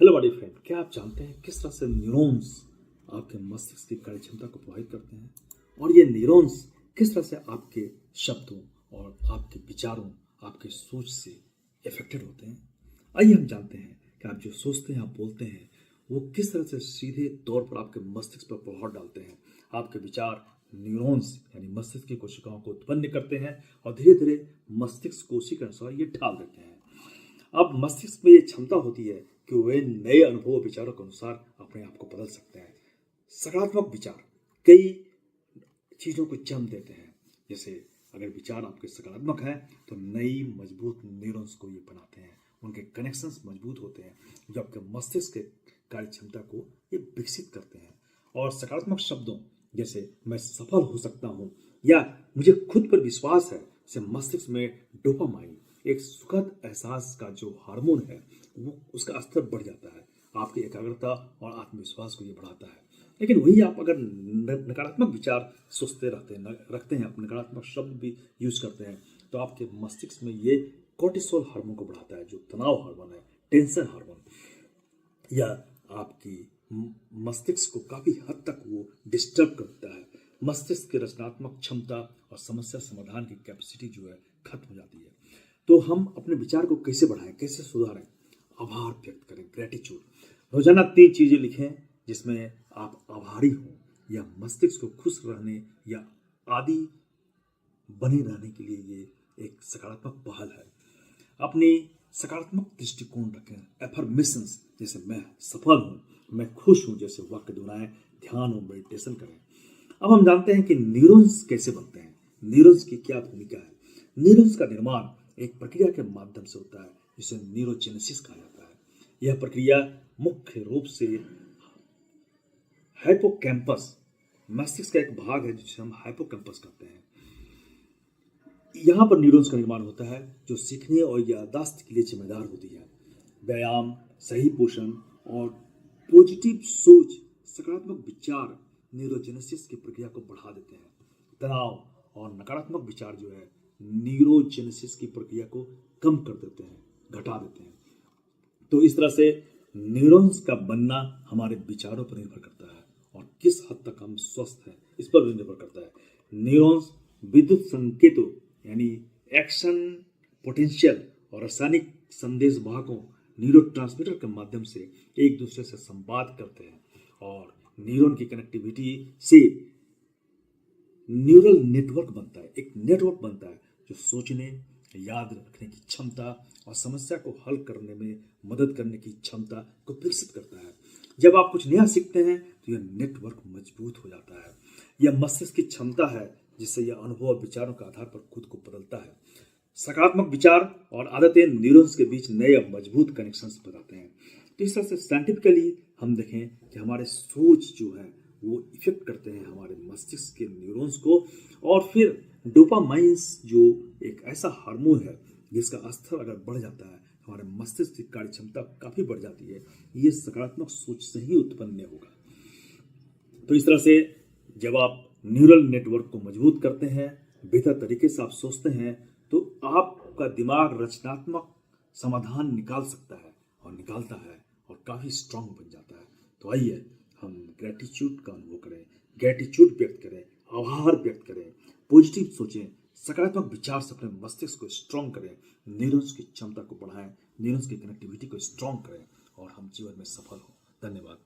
Hello my friend, क्या आप जानते हैं किस तरह से न्यूरॉन्स आपके मस्तिष्क की कार्य क्षमता को प्रभावित करते हैं और ये न्यूरॉन्स किस तरह से आपके शब्दों और आपके विचारों, आपके सोच से इफेक्टेड होते हैं। आइए हम जानते हैं कि आप जो सोचते हैं, आप बोलते हैं, वो किस तरह से सीधे तौर पर आपके मस्तिष्क पर प्रभाव डालते हैं। आपके विचार न्यूरॉन्स यानी मस्तिष्क की कोशिकाओं को उत्पन्न करते हैं और धीरे धीरे मस्तिष्क को उसी के अनुसार ये ढाल देते हैं। अब मस्तिष्क में ये क्षमता होती है कि वे नए अनुभव और विचारों के अनुसार अपने आप को बदल सकते हैं। सकारात्मक विचार कई चीज़ों को जन्म देते हैं। जैसे अगर विचार आपके सकारात्मक हैं तो नई मजबूत न्यूरॉन्स को ये बनाते हैं, उनके कनेक्शंस मजबूत होते हैं जो आपके मस्तिष्क के कार्य क्षमता को ये विकसित करते हैं। और सकारात्मक शब्दों जैसे मैं सफल हो सकता हूँ या मुझे खुद पर विश्वास है से मस्तिष्क में डोपामाइन, एक सुखद एहसास का जो हार्मोन है, वो उसका स्तर बढ़ जाता है। आपकी एकाग्रता और आत्मविश्वास को ये बढ़ाता है। लेकिन वही आप अगर नकारात्मक विचार सोचते रखते हैं, आप नकारात्मक शब्द भी यूज करते हैं, तो आपके मस्तिष्क में ये कोर्टिसोल हार्मोन को बढ़ाता है, जो तनाव हार्मोन है, टेंशन हार्मोन, या आपकी मस्तिष्क को काफी हद तक वो डिस्टर्ब करता है। मस्तिष्क की रचनात्मक क्षमता और समस्या समाधान की कैपेसिटी जो है खत्म हो जाती है। तो हम अपने विचार को कैसे बढ़ाएं, कैसे सुधारें? आभार व्यक्त करें, ग्रेटिट्यूड। रोजाना 3 चीजें लिखें जिसमें आप आभारी हों, या मस्तिष्क को खुश रहने या आदि बने रहने के लिए ये एक सकारात्मक पहल है। अपनी सकारात्मक दृष्टिकोण रखें। एफर्मेशंस जैसे मैं सफल हूँ, मैं खुश हूँ जैसे वाक्य दोहराएं, ध्यान और मेडिटेशन करें। अब हम जानते हैं कि न्यूरॉन्स कैसे बनते हैं, न्यूरॉन्स की क्या भूमिका है। न्यूरॉन्स का निर्माण एक प्रक्रिया के माध्यम से होता है जिसे न्यूरोजेनेसिस कहा जाता है। यह प्रक्रिया मुख्य रूप से हाइपोकैम्पस, मस्तिष्क का एक भाग है जिसे हम हाइपोकैम्पस कहते हैं, यहाँ पर न्यूरॉन्स का निर्माण होता है जो सीखने और याददाश्त के लिए जिम्मेदार होती है। व्यायाम, सही पोषण और पॉजिटिव सोच, सकारात्मक विचार न्यूरोजेनेसिस की प्रक्रिया को बढ़ा देते हैं। तनाव और नकारात्मक विचार जो है न्यूरोजेनेसिस की प्रक्रिया को कम कर देते हैं, घटा देते हैं। तो इस तरह से न्यूरॉन्स का बनना हमारे विचारों पर निर्भर करता है और किस हद तक हम स्वस्थ हैं इस पर भी निर्भर करता है। न्यूरॉन्स विद्युत संकेतों यानी एक्शन पोटेंशियल और रासायनिक संदेश वाहकों, न्यूरोट्रांसमीटर के माध्यम से एक दूसरे से संवाद करते हैं और न्यूरॉन की कनेक्टिविटी से न्यूरल नेटवर्क बनता है, एक नेटवर्क बनता है जो सोचने, याद रखने की क्षमता और समस्या को हल करने में मदद करने की क्षमता को विकसित करता है। जब आप कुछ नया सीखते हैं तो यह नेटवर्क मजबूत हो जाता है। यह मस्तिष्क की क्षमता है जिससे यह अनुभव और विचारों के आधार पर खुद को बदलता है। सकारात्मक विचार और आदतें न्यूरॉन्स के बीच नए और मजबूत कनेक्शंस बनाते हैं। तो इस तरह से साइंटिफिकली हम देखें कि हमारे सोच जो है वो इफेक्ट करते हैं हमारे मस्तिष्क के न्यूरॉन्स को, और फिर डोपामाइंस जो एक ऐसा हार्मोन है जिसका स्तर अगर बढ़ जाता है हमारे मस्तिष्क की कार्य क्षमता काफी बढ़ जाती है। ये सकारात्मक सोच से ही उत्पन्न होगा। तो इस तरह से जब आप न्यूरल नेटवर्क को मजबूत करते हैं, बेहतर तरीके से आप सोचते हैं, तो आपका दिमाग रचनात्मक समाधान निकाल सकता है और निकालता है और काफी स्ट्रांग बन जाता है। तो आइए हम ग्रेटिट्यूड का अनुभव करें, ग्रेटिट्यूड व्यक्त करें, आभार व्यक्त करें, पॉजिटिव सोचें, सकारात्मक विचार से अपने मस्तिष्क को स्ट्रांग करें, न्यूरॉन्स की क्षमता को बढ़ाएं, न्यूरॉन्स की कनेक्टिविटी को स्ट्रांग करें और हम जीवन में सफल हों। धन्यवाद।